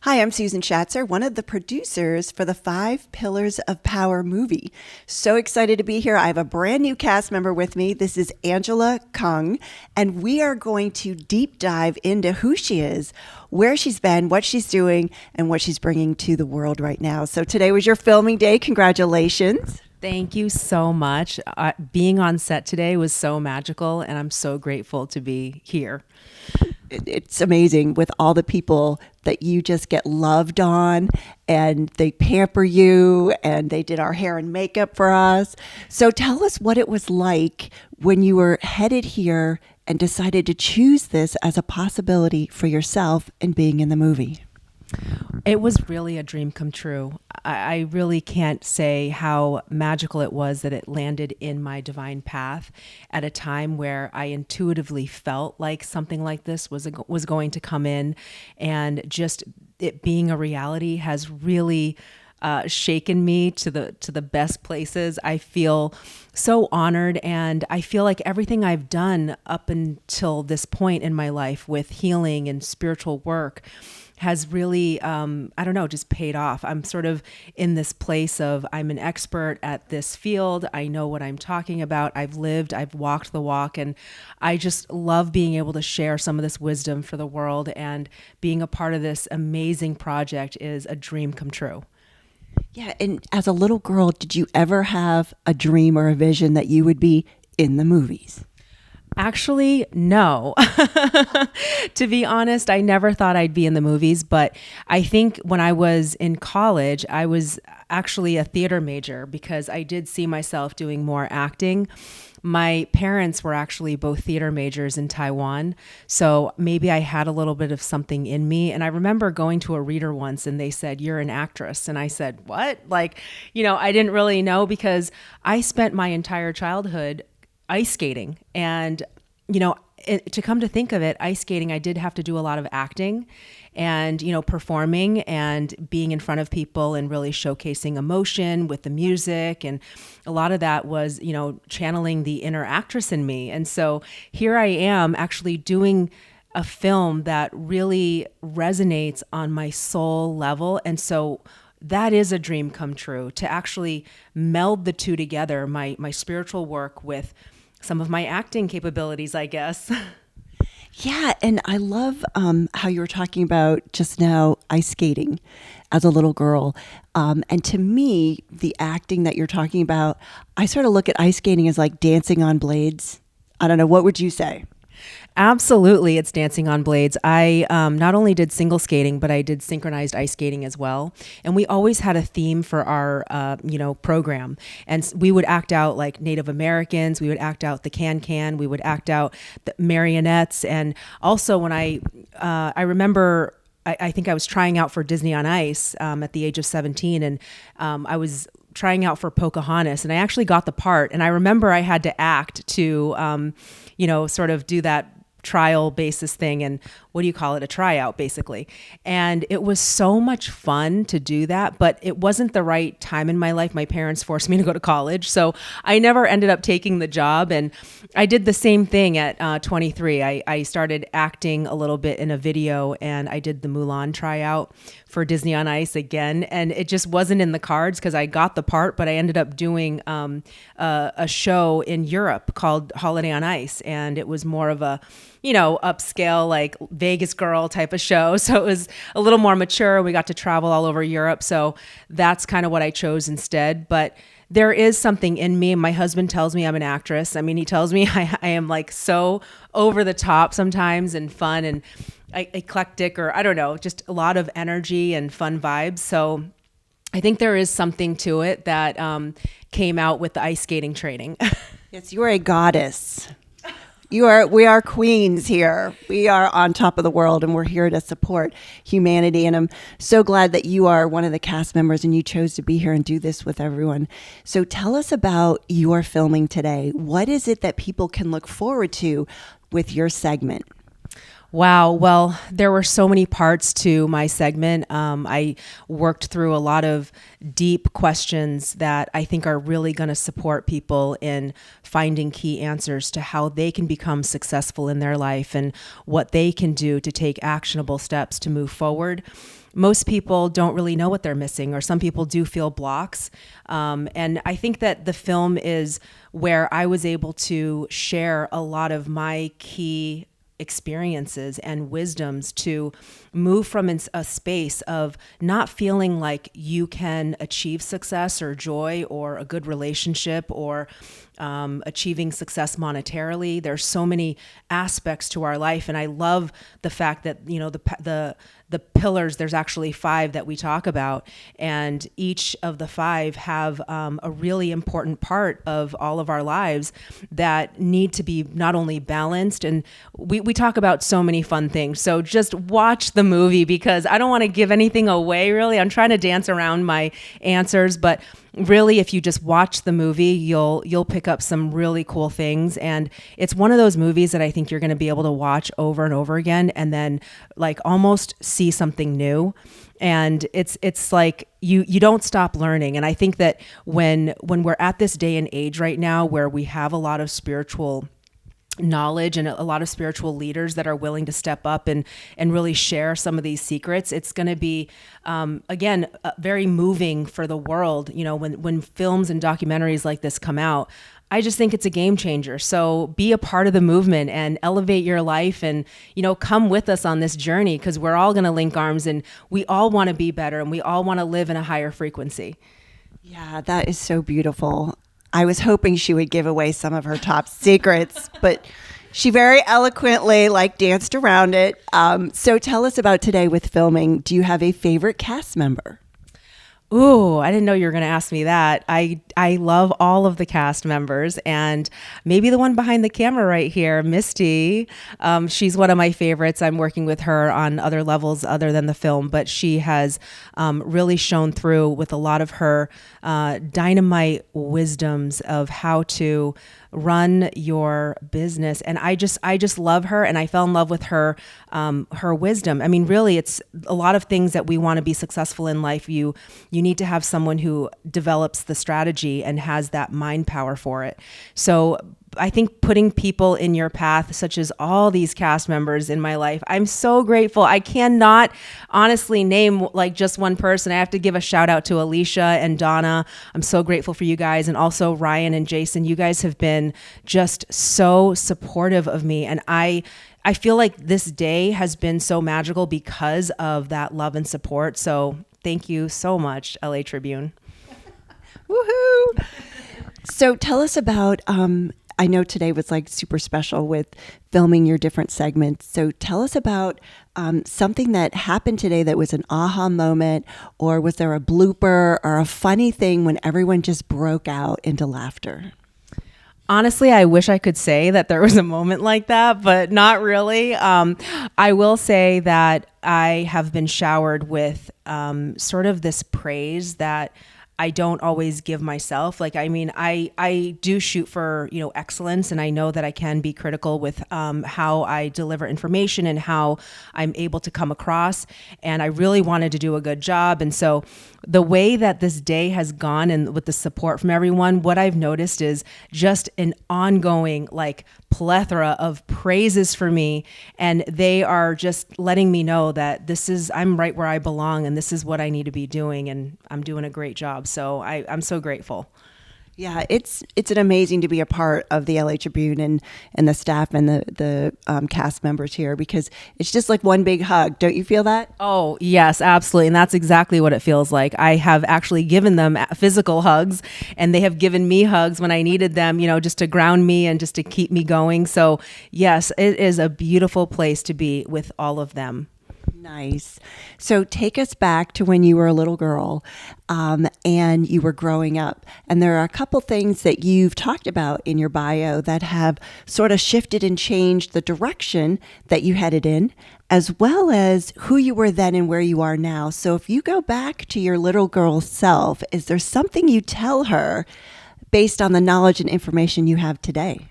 Hi, I'm Susan Schatzer, one of the producers for the Five Pillars of Power movie. So excited to be here. I have a brand new cast member with me. This is Angela Kung, and we are going to deep dive into who she is, where she's been, what she's doing, and what she's bringing to the world right now. So today was your filming day. Congratulations. Thank you so much. Being on set today was so magical, and I'm so grateful to be here. It's amazing with all the people that you just get loved on, and they pamper you, and they did our hair and makeup for us. So tell us what it was like when you were headed here and decided to choose this as a possibility for yourself and being in the movie. It was really a dream come true. I really can't say how magical it was that it landed in my divine path at a time where I intuitively felt like something like this was going to come in, and just it being a reality has really shaken me to the best places. I feel so honored, and I feel like everything I've done up until this point in my life with healing and spiritual work has really, just paid off. I'm sort of in this place of I'm an expert at this field. I know what I'm talking about. I've walked the walk, and I just love being able to share some of this wisdom for the world, and being a part of this amazing project is a dream come true. Yeah, and as a little girl, did you ever have a dream or a vision that you would be in the movies? Actually, no. To be honest, I never thought I'd be in the movies, but I think when I was in college, I was actually a theater major because I did see myself doing more acting. My parents were actually both theater majors in Taiwan, so maybe I had a little bit of something in me. And I remember going to a reader once and they said, "You're an actress." And I said, "What?" I didn't really know because I spent my entire childhood ice skating. And, to come to think of it, ice skating, I did have to do a lot of acting and, performing and being in front of people and really showcasing emotion with the music. And a lot of that was, channeling the inner actress in me. And so here I am actually doing a film that really resonates on my soul level. And so that is a dream come true, to actually meld the two together, my spiritual work with some of my acting capabilities, I guess. Yeah, and I love how you were talking about just now ice skating as a little girl. And to me, the acting that you're talking about, I sort of look at ice skating as like dancing on blades. I don't know, what would you say? Absolutely, it's dancing on blades. I not only did single skating, but I did synchronized ice skating as well. And we always had a theme for our, program. And we would act out like Native Americans. We would act out the can-can. We would act out the marionettes. And also when I remember, I think I was trying out for Disney on Ice at the age of 17, and I was trying out for Pocahontas, and I actually got the part. And I remember I had to act to, sort of do that trial basis thing, and what do you call it? A tryout, basically. And it was so much fun to do that, but it wasn't the right time in my life. My parents forced me to go to college, so I never ended up taking the job. And I did the same thing at 23. I started acting a little bit in a video, and I did the Mulan tryout for Disney on Ice again. And it just wasn't in the cards because I got the part, but I ended up doing a show in Europe called Holiday on Ice. And it was more of a, upscale, like Vegas girl type of show. So it was a little more mature. We got to travel all over Europe. So that's kind of what I chose instead. But there is something in me. My husband tells me I'm an actress. I mean, he tells me I am like so over the top sometimes and fun and eclectic, or I don't know, just a lot of energy and fun vibes. So I think there is something to it that came out with the ice skating training. Yes, you are a goddess. We are queens here. We are on top of the world, and we're here to support humanity. And I'm so glad that you are one of the cast members and you chose to be here and do this with everyone. So tell us about your filming today. What is it that people can look forward to with your segment? Wow. Well, there were so many parts to my segment. I worked through a lot of deep questions that I think are really going to support people in finding key answers to how they can become successful in their life and what they can do to take actionable steps to move forward. most people don't really know what they're missing, or some people do feel blocks. And I think that the film is where I was able to share a lot of my key experiences and wisdoms to move from a space of not feeling like you can achieve success or joy or a good relationship or achieving success monetarily. There's so many aspects to our life, and I love the fact that the pillars. There's actually 5 that we talk about, and each of the 5 have a really important part of all of our lives that need to be not only balanced. And we talk about so many fun things. So just watch the movie, because I don't want to give anything away. Really, I'm trying to dance around my answers, but really, if you just watch the movie, you'll pick up some really cool things. And it's one of those movies that I think you're going to be able to watch over and over again, and then like almost see something new. And it's like you don't stop learning. And I think that when we're at this day and age right now, where we have a lot of spiritual knowledge and a lot of spiritual leaders that are willing to step up and really share some of these secrets, it's going to be again very moving for the world. When films and documentaries like this come out, I just think it's a game changer. So be a part of the movement and elevate your life, and come with us on this journey, because we're all going to link arms, and we all want to be better, and we all want to live in a higher frequency. Yeah, that is so beautiful. I was hoping she would give away some of her top secrets, but she very eloquently danced around it. So tell us about today with filming. Do you have a favorite cast member? Ooh, I didn't know you were going to ask me that. I love all of the cast members, and maybe the one behind the camera right here, Misty. She's one of my favorites. I'm working with her on other levels other than the film, but she has really shown through with a lot of her dynamite wisdoms of how to run your business. And I just love her, and I fell in love with her wisdom. I mean, really, it's a lot of things that we want to be successful in life. You need to have someone who develops the strategy and has that mind power for it. So I think putting people in your path, such as all these cast members in my life, I'm so grateful. I cannot honestly name just one person. I have to give a shout out to Alicia and Donna. I'm so grateful for you guys. And also Ryan and Jason. You guys have been just so supportive of me. And I feel like this day has been so magical because of that love and support. So thank you so much, LA Tribune. Woohoo! So tell us about, I know today was super special with filming your different segments. So tell us about something that happened today that was an aha moment, or was there a blooper or a funny thing when everyone just broke out into laughter? Honestly, I wish I could say that there was a moment like that, but not really. I will say that I have been showered with sort of this praise that I don't always give myself. I do shoot for, excellence, and I know that I can be critical with how I deliver information and how I'm able to come across. And I really wanted to do a good job. And so the way that this day has gone, and with the support from everyone, what I've noticed is just an ongoing plethora of praises for me. And they are just letting me know that I'm right where I belong, and this is what I need to be doing. And I'm doing a great job. So I'm so grateful. Yeah, it's an amazing to be a part of the LA Tribune and the staff and the cast members here, because it's just like one big hug. Don't you feel that? Oh, yes, absolutely. And that's exactly what it feels like. I have actually given them physical hugs, and they have given me hugs when I needed them, just to ground me and just to keep me going. So yes, it is a beautiful place to be with all of them. Nice. So take us back to when you were a little girl and you were growing up. And there are a couple things that you've talked about in your bio that have sort of shifted and changed the direction that you headed in, as well as who you were then and where you are now. So if you go back to your little girl self, is there something you tell her based on the knowledge and information you have today?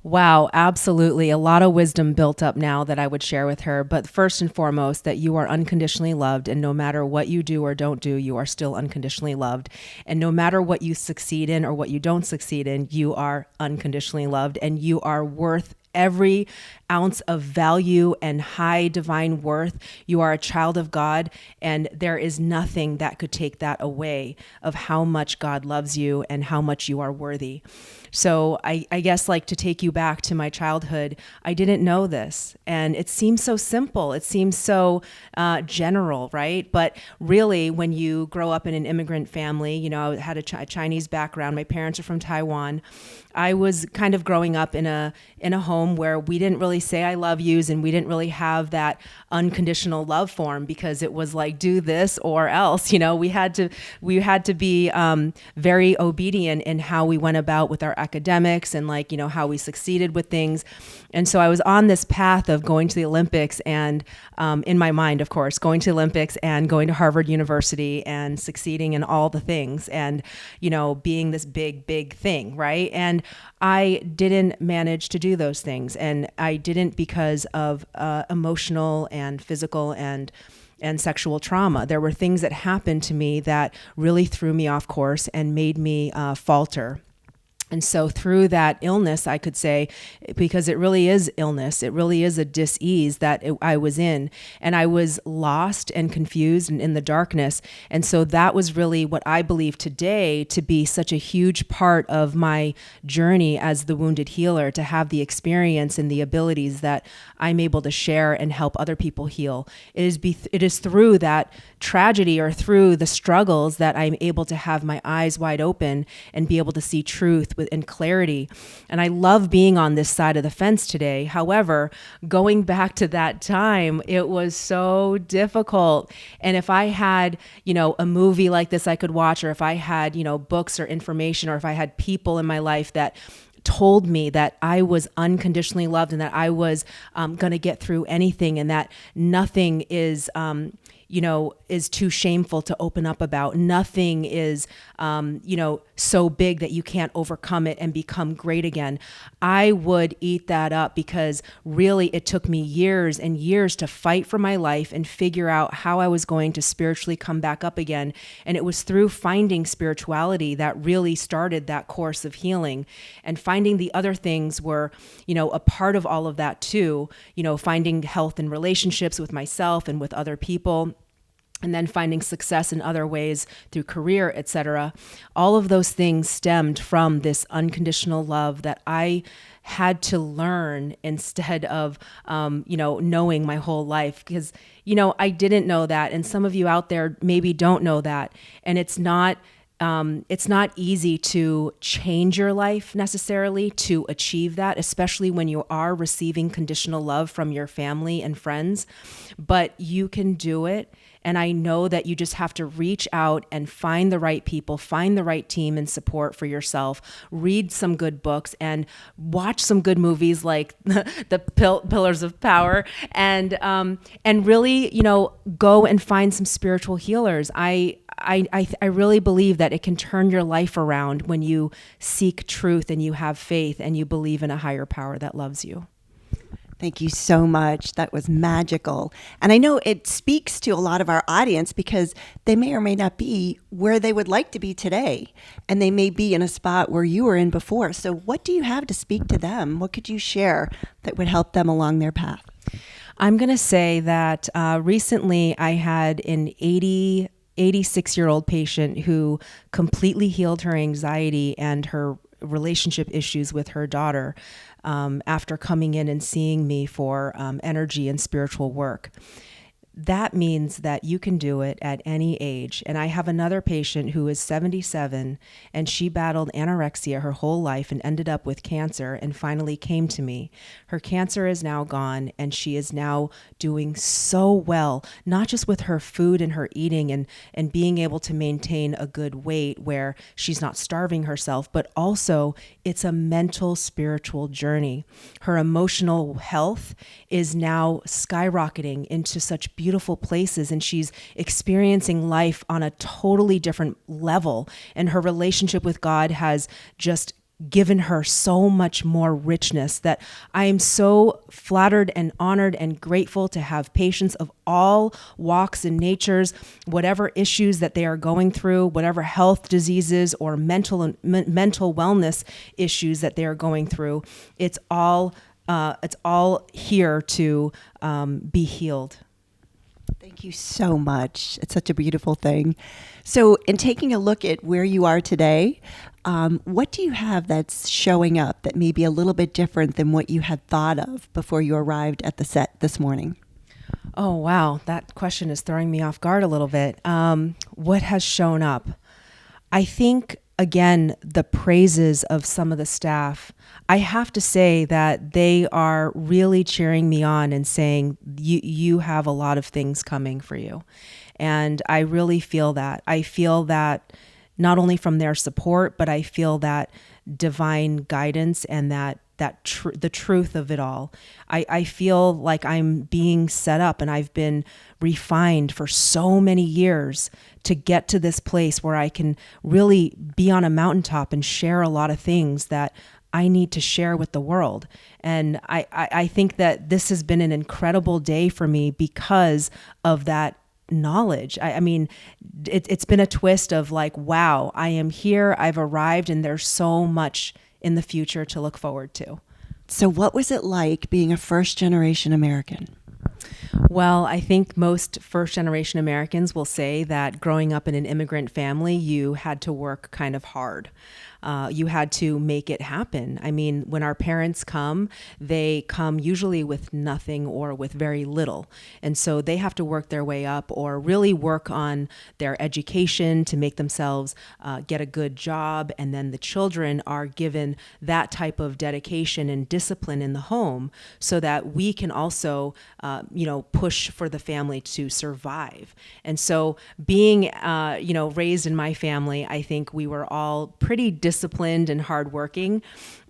Wow, absolutely. A lot of wisdom built up now that I would share with her. But first and foremost, that you are unconditionally loved. And no matter what you do or don't do, you are still unconditionally loved. And no matter what you succeed in or what you don't succeed in, you are unconditionally loved. And you are worth every ounce of value and high divine worth. You are a child of God, and there is nothing that could take that away of how much God loves you and how much you are worthy. So I guess, like, to take you back to my childhood, I didn't know this. And it seems so simple. It seems so general, right? But really, when you grow up in an immigrant family, you know, I had a Chinese background. My parents are from Taiwan. I was kind of growing up in a home where we didn't really say I love yous, and we didn't really have that unconditional love form, because it was like, do this or else. You know, we had to be very obedient in how we went about with our academics, and, like, you know, how we succeeded with things. And so I was on this path of going to the Olympics, and in my mind, of course, going to the Olympics and going to Harvard University and succeeding in all the things, and, you know, being this big thing, right? And I didn't manage to do those things, and I didn't because of emotional and physical and sexual trauma. There were things that happened to me that really threw me off course and made me falter. And so through that illness, I could say, because it really is illness, it really is a dis-ease that I was in, and I was lost and confused and in the darkness. And so that was really what I believe today to be such a huge part of my journey as the wounded healer, to have the experience and the abilities that I'm able to share and help other people heal. It is through that tragedy, or through the struggles, that I'm able to have my eyes wide open and be able to see truth and clarity. And I love being on this side of the fence today. However, going back to that time, it was so difficult. And if I had, you know, a movie like this I could watch, or if I had, you know, books or information, or if I had people in my life that told me that I was unconditionally loved, and that I was going to get through anything, and that nothing is is too shameful to open up about. Nothing is, so big that you can't overcome it and become great again. I would eat that up, because really it took me years and years to fight for my life and figure out how I was going to spiritually come back up again. And it was through finding spirituality that really started that course of healing. And finding the other things were, a part of all of that too, finding health in relationships with myself and with other people, and then finding success in other ways through career, etc. All of those things stemmed from this unconditional love that I had to learn instead of, knowing my whole life. Because, I didn't know that. And some of you out there maybe don't know that. And it's not easy to change your life necessarily to achieve that, especially when you are receiving conditional love from your family and friends. But you can do it. And I know that you just have to reach out and find the right people, find the right team and support for yourself, read some good books, and watch some good movies like the Pillars of Power, and really, go and find some spiritual healers. I really believe that it can turn your life around when you seek truth and you have faith and you believe in a higher power that loves you. Thank you so much. That was magical. And I know it speaks to a lot of our audience, because they may or may not be where they would like to be today. And they may be in a spot where you were in before. So what do you have to speak to them? What could you share that would help them along their path? I'm going to say that recently I had an 86-year-old patient who completely healed her anxiety and her relationship issues with her daughter after coming in and seeing me for energy and spiritual work. That means that you can do it at any age. And I have another patient who is 77, and she battled anorexia her whole life and ended up with cancer and finally came to me. Her cancer is now gone, and she is now doing so well, not just with her food and her eating and being able to maintain a good weight where she's not starving herself, but also it's a mental, spiritual journey. Her emotional health is now skyrocketing into such beautiful places, and she's experiencing life on a totally different level. And her relationship with God has just given her so much more richness that I am so flattered and honored and grateful to have patients of all walks and natures, whatever issues that they are going through, whatever health diseases or mental wellness issues that they are going through. It's all it's all here to be healed. Thank you so much. It's such a beautiful thing. So, in taking a look at where you are today, what do you have that's showing up that may be a little bit different than what you had thought of before you arrived at the set this morning? Oh, wow. That question is throwing me off guard a little bit. What has shown up? I think, again, the praises of some of the staff. I have to say that they are really cheering me on and saying, you have a lot of things coming for you. And I really feel that. I feel that not only from their support, but I feel that divine guidance and the truth of it all. I feel like I'm being set up and I've been refined for so many years to get to this place where I can really be on a mountaintop and share a lot of things that I need to share with the world. And I think that this has been an incredible day for me because of that knowledge. I mean, it's been a twist of like, wow, I am here, I've arrived, and there's so much in the future to look forward to. So, what was it like being a first generation American? Well, I think most first generation Americans will say that growing up in an immigrant family, you had to work kind of hard. You had to make it happen. I mean, when our parents come, they come usually with nothing or with very little. And so they have to work their way up or really work on their education to make themselves get a good job. And then the children are given that type of dedication and discipline in the home so that we can also, push for the family to survive. And so being, raised in my family, I think we were all pretty disciplined and hardworking.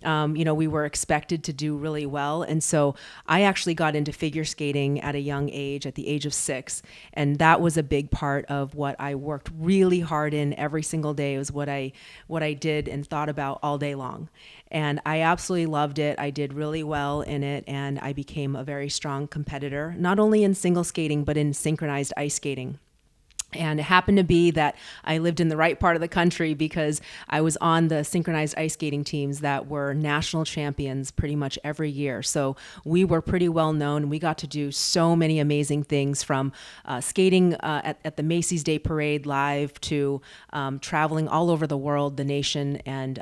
We were expected to do really well. And so I actually got into figure skating at a young age, at the age of 6. And that was a big part of what I worked really hard in every single day. It was what I did and thought about all day long. And I absolutely loved it. I did really well in it. And I became a very strong competitor, not only in single skating, but in synchronized ice skating. And it happened to be that I lived in the right part of the country because I was on the synchronized ice skating teams that were national champions pretty much every year. So we were pretty well known. We got to do so many amazing things from skating at the Macy's Day Parade live to traveling all over the world, the nation, and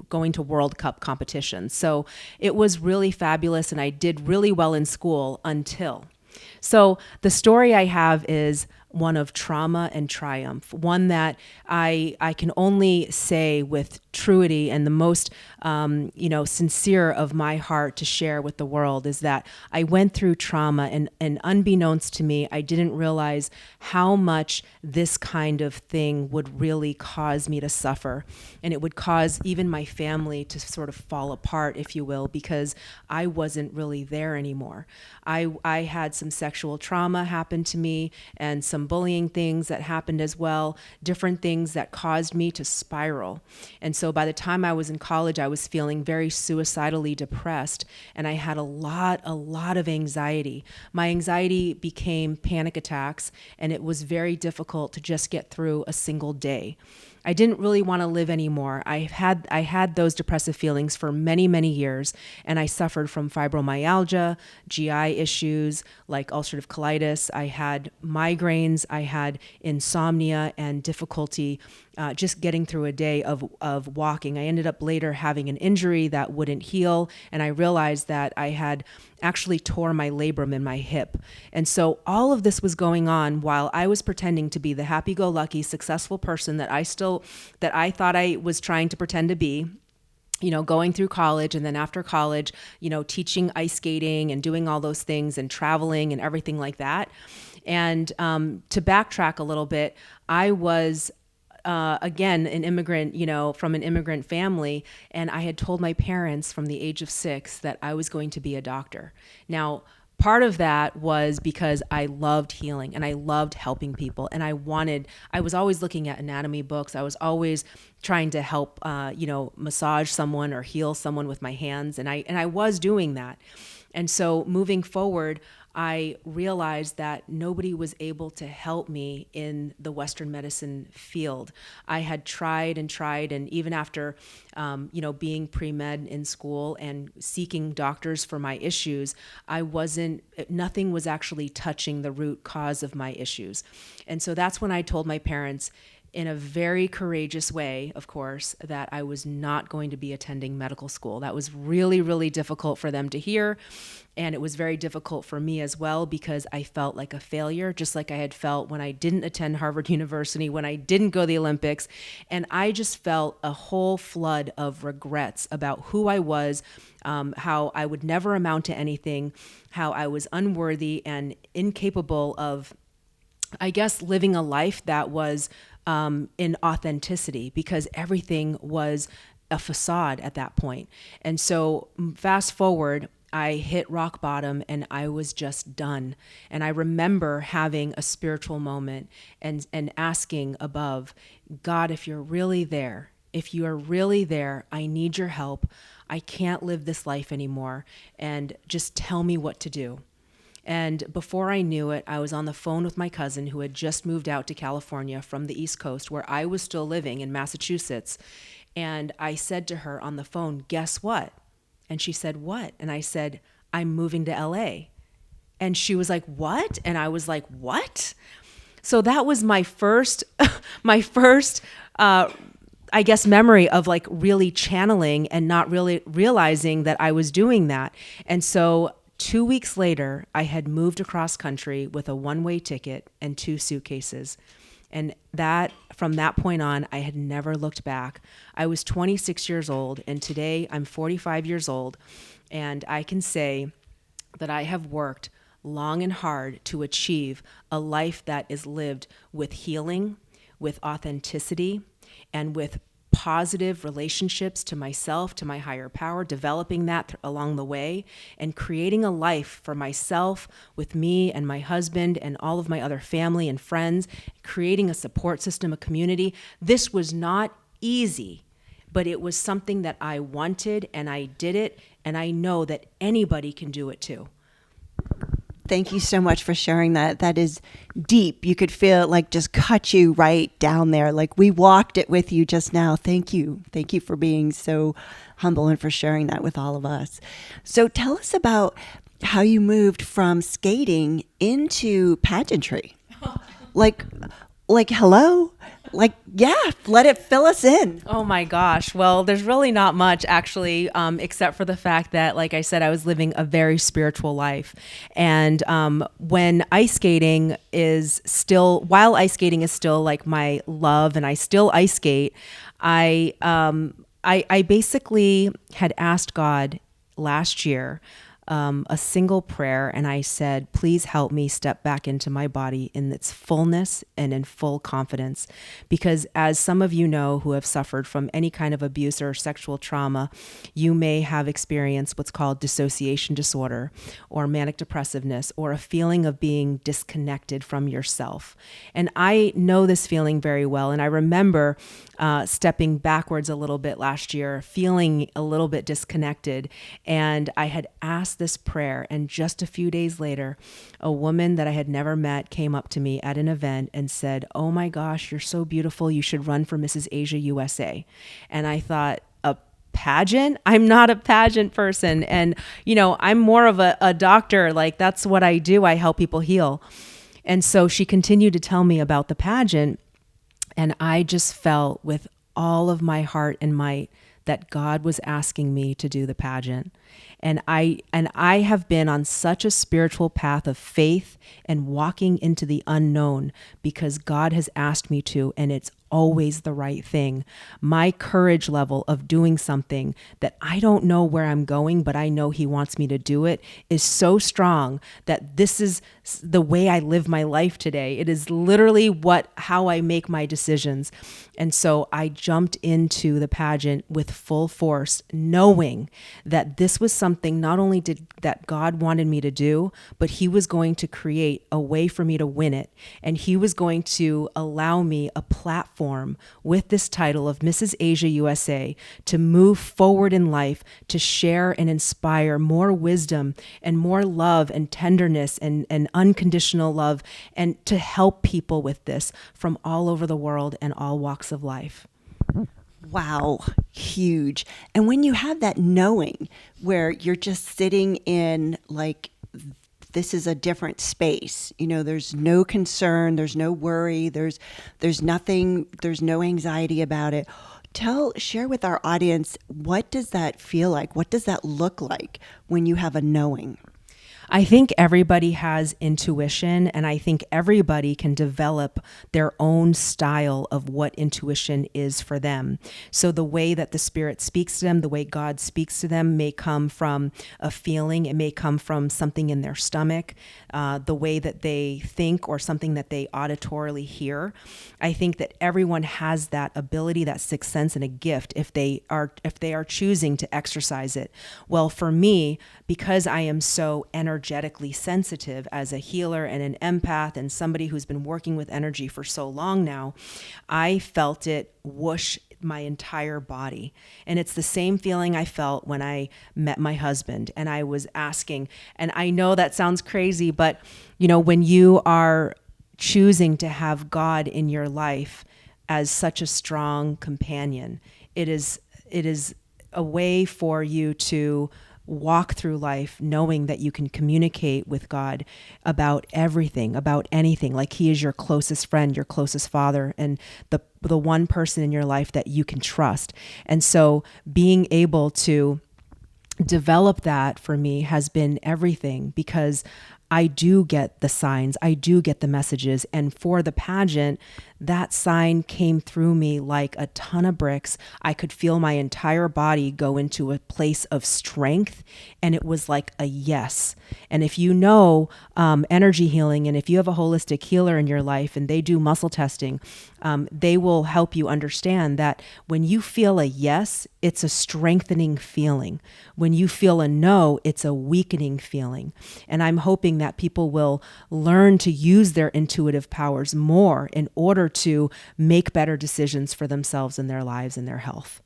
going to World Cup competitions. So it was really fabulous, and I did really well in school until. So the story I have is one of trauma and triumph, one that I can only say with truity and the most sincere of my heart to share with the world is that I went through trauma and unbeknownst to me, I didn't realize how much this kind of thing would really cause me to suffer. And it would cause even my family to sort of fall apart, if you will, because I wasn't really there anymore. I had some sexual trauma happen to me and some bullying things that happened as well, different things that caused me to spiral. And so by the time I was in college, I was feeling very suicidally depressed, and I had a lot of anxiety. My anxiety became panic attacks, and it was very difficult to just get through a single day. I didn't really want to live anymore. I had those depressive feelings for many, many years, and I suffered from fibromyalgia, GI issues like ulcerative colitis. I had migraines. I had insomnia and difficulty just getting through a day of walking. I ended up later having an injury that wouldn't heal, and I realized that I had actually tore my labrum in my hip. And so all of this was going on while I was pretending to be the happy-go-lucky, successful person that I thought I was trying to pretend to be. Going through college, and then after college, teaching ice skating and doing all those things and traveling and everything like that. And to backtrack a little bit, I was again, an immigrant, from an immigrant family. And I had told my parents from the age of 6 that I was going to be a doctor. Now, part of that was because I loved healing and I loved helping people. And I was always looking at anatomy books. I was always trying to help, massage someone or heal someone with my hands. And I was doing that. And so moving forward, I realized that nobody was able to help me in the Western medicine field. I had tried and tried, and even after, being pre-med in school and seeking doctors for my issues, nothing was actually touching the root cause of my issues. And so that's when I told my parents, in a very courageous way, of course, that I was not going to be attending medical school. That was really, really difficult for them to hear. And it was very difficult for me as well, because I felt like a failure, just like I had felt when I didn't attend Harvard University, when I didn't go to the Olympics. And I just felt a whole flood of regrets about who I was, how I would never amount to anything, how I was unworthy and incapable of, I guess, living a life that was in authenticity, because everything was a facade at that point. And so fast forward, I hit rock bottom and I was just done. And I remember having a spiritual moment and asking above, God, if you're really there, if you are really there, I need your help. I can't live this life anymore. And just tell me what to do. And before I knew it, I was on the phone with my cousin who had just moved out to California from the East Coast, where I was still living in Massachusetts. And I said to her on the phone, guess what? And she said, what? And I said, I'm moving to LA. And she was like, what? And I was like, what? So that was my first, I guess, memory of like really channeling and not really realizing that I was doing that. And so 2 weeks later, I had moved across country with a one-way ticket and 2 suitcases. And from that point on, I had never looked back. I was 26 years old, and today I'm 45 years old. And I can say that I have worked long and hard to achieve a life that is lived with healing, with authenticity, and with positive relationships to myself, to my higher power, developing that along the way, and creating a life for myself with me and my husband and all of my other family and friends, creating a support system, a community. This was not easy, but it was something that I wanted, and I did it, and I know that anybody can do it too. Thank you so much for sharing that. That is deep. You could feel it like just cut you right down there. Like we walked it with you just now. Thank you. Thank you for being so humble and for sharing that with all of us. So tell us about how you moved from skating into pageantry. Like hello? Like, yeah, let it fill us in. Oh my gosh. Well, there's really not much actually, except for the fact that, like I said, I was living a very spiritual life. And while ice skating is still like my love and I still ice skate, I basically had asked God last year a single prayer, and I said, please help me step back into my body in its fullness and in full confidence. Because as some of you know who have suffered from any kind of abuse or sexual trauma, you may have experienced what's called dissociation disorder or manic depressiveness, or a feeling of being disconnected from yourself. And I know this feeling very well. And I remember stepping backwards a little bit last year, feeling a little bit disconnected. And I had asked this prayer, and just a few days later, a woman that I had never met came up to me at an event and said, oh my gosh, you're so beautiful. You should run for Mrs. Asia USA. And I thought, a pageant? I'm not a pageant person. And, I'm more of a doctor. Like, that's what I do. I help people heal. And so she continued to tell me about the pageant. And I just felt with all of my heart and might that God was asking me to do the pageant. And I have been on such a spiritual path of faith and walking into the unknown because God has asked me to, and it's always the right thing. My courage level of doing something that I don't know where I'm going, but I know He wants me to do it, is so strong that this is the way I live my life today. It is literally how I make my decisions. And so I jumped into the pageant with full force, knowing that this was something something not only did that God wanted me to do, but he was going to create a way for me to win it. And he was going to allow me a platform with this title of Mrs. Asia USA to move forward in life, to share and inspire more wisdom and more love and tenderness and unconditional love, and to help people with this from all over the world and all walks of life. Wow, huge. And when you have that knowing where you're just sitting in like, this is a different space, there's no concern, there's no worry, there's nothing, there's no anxiety about it. Share with our audience, what does that feel like? What does that look like when you have a knowing? I think everybody has intuition, and I think everybody can develop their own style of what intuition is for them. So the way that the Spirit speaks to them, the way God speaks to them may come from a feeling. It may come from something in their stomach, the way that they think, or something that they auditorily hear. I think that everyone has that ability, that sixth sense, and a gift if they are choosing to exercise it. Well, for me, because I am so energetically sensitive as a healer and an empath and somebody who's been working with energy for so long now, I felt it whoosh my entire body. And it's the same feeling I felt when I met my husband and I was asking, and I know that sounds crazy, but when you are choosing to have God in your life as such a strong companion, it is a way for you to walk through life knowing that you can communicate with God about everything, about anything. Like he is your closest friend, your closest father, and the one person in your life that you can trust. And so being able to develop that for me has been everything, because I do get the signs, I do get the messages. And for the pageant, that sign came through me like a ton of bricks. I could feel my entire body go into a place of strength, and it was like a yes. And if you know energy healing, and if you have a holistic healer in your life and they do muscle testing, they will help you understand that when you feel a yes, it's a strengthening feeling. When you feel a no, it's a weakening feeling. And I'm hoping that people will learn to use their intuitive powers more in order to make better decisions for themselves and their lives and their health.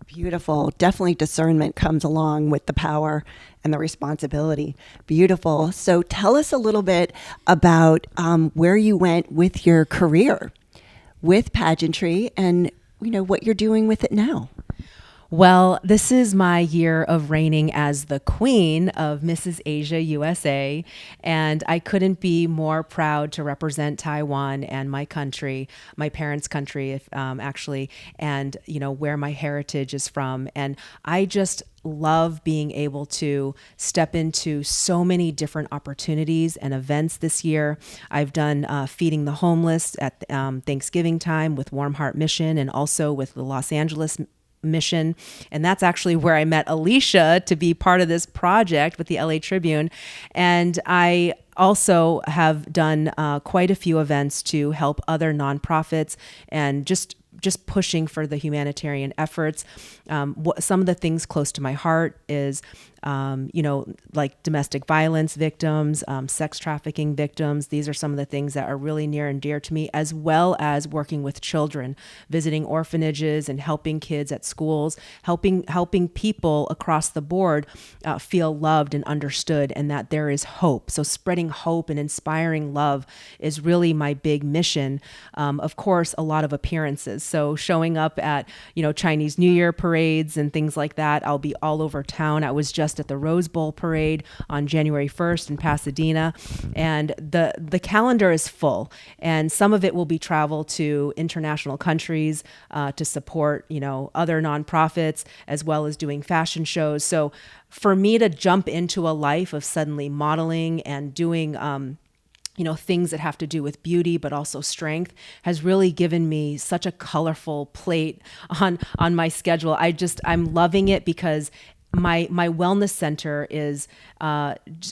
Beautiful. Definitely discernment comes along with the power and the responsibility. Beautiful. So tell us a little bit about where you went with your career with pageantry and what you're doing with it now. Well, this is my year of reigning as the queen of Mrs. Asia USA, and I couldn't be more proud to represent Taiwan and my country, my parents' country, actually, and where my heritage is from. And I just love being able to step into so many different opportunities and events this year. I've done feeding the homeless at Thanksgiving time with Warm Heart Mission, and also with the Los Angeles mission. And that's actually where I met Alicia to be part of this project with the LA Tribune. And I also have done quite a few events to help other nonprofits and just pushing for the humanitarian efforts. Some of the things close to my heart is, like domestic violence victims, sex trafficking victims. These are some of the things that are really near and dear to me, as well as working with children, visiting orphanages and helping kids at schools, helping people across the board feel loved and understood, and that there is hope. So spreading hope and inspiring love is really my big mission. Of course, a lot of appearances. So showing up at, Chinese New Year parades and things like that. I'll be all over town. I was just at the Rose Bowl parade on January 1st in Pasadena, and the calendar is full, and some of it will be travel to international countries to support, other nonprofits, as well as doing fashion shows. So for me to jump into a life of suddenly modeling and doing things that have to do with beauty, but also strength, has really given me such a colorful plate on my schedule. I'm loving it, because my wellness center is,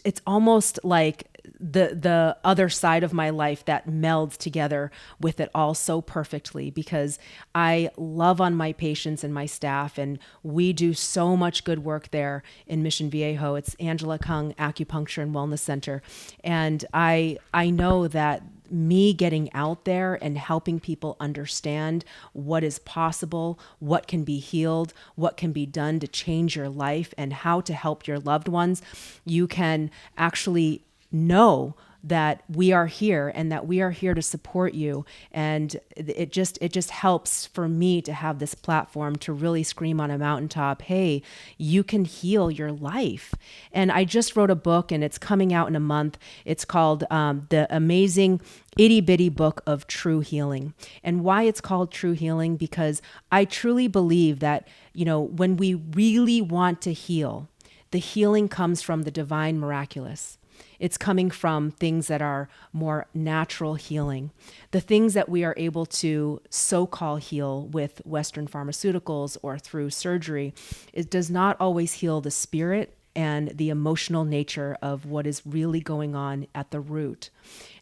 it's almost like the other side of my life that melds together with it all so perfectly, because I love on my patients and my staff, and we do so much good work there in Mission Viejo. It's Angela Kung Acupuncture and Wellness Center. And I know that me getting out there and helping people understand what is possible, what can be healed, what can be done to change your life, and how to help your loved ones, you can actually know that we are here and that we are here to support you. And it just helps for me to have this platform to really scream on a mountaintop, hey, you can heal your life. And I just wrote a book, and it's coming out in a month. It's called The Amazing Itty Bitty Book of True Healing. And why it's called True Healing? Because I truly believe that, when we really want to heal, the healing comes from the divine miraculous. It's coming from things that are more natural healing. The things that we are able to so-called heal with Western pharmaceuticals or through surgery, it does not always heal the spirit and the emotional nature of what is really going on at the root.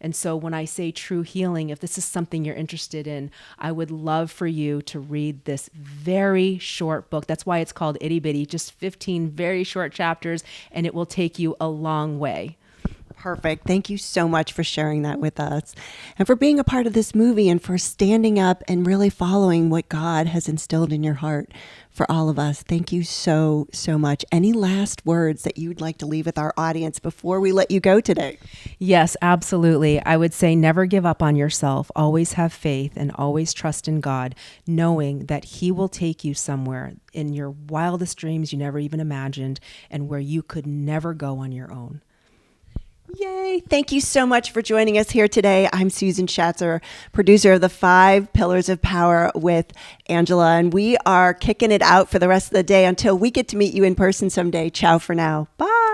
And so when I say true healing, if this is something you're interested in, I would love for you to read this very short book. That's why it's called Itty Bitty, just 15 very short chapters, and it will take you a long way. Perfect. Thank you so much for sharing that with us and for being a part of this movie and for standing up and really following what God has instilled in your heart for all of us. Thank you so, so much. Any last words that you would like to leave with our audience before we let you go today? Yes, absolutely. I would say never give up on yourself. Always have faith and always trust in God, knowing that He will take you somewhere in your wildest dreams you never even imagined and where you could never go on your own. Yay. Thank you so much for joining us here today. I'm Susan Schatzer, producer of the 5 Pillars of Power with Angela, and we are kicking it out for the rest of the day until we get to meet you in person someday. Ciao for now. Bye.